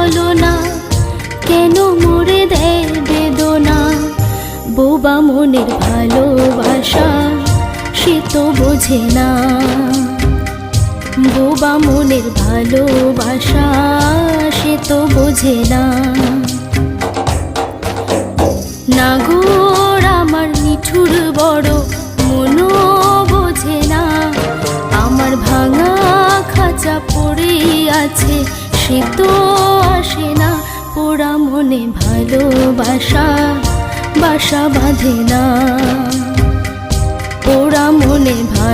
ছলনা কেন মোরে দেয় বেদনা। বোবা মনের ভালোবাসা সে তো বোঝে না, বোবা মনের ভালোবাসা সে তো বোঝে না। নাগর আমার নিঠুর বড় মনও বোঝে না, আমার ভাঙা খাঁচা পড়ে আছে সে তো আসে না। পোড়া মনে ভালোবাসা বাসা বাঁধে না, পোড়া মনে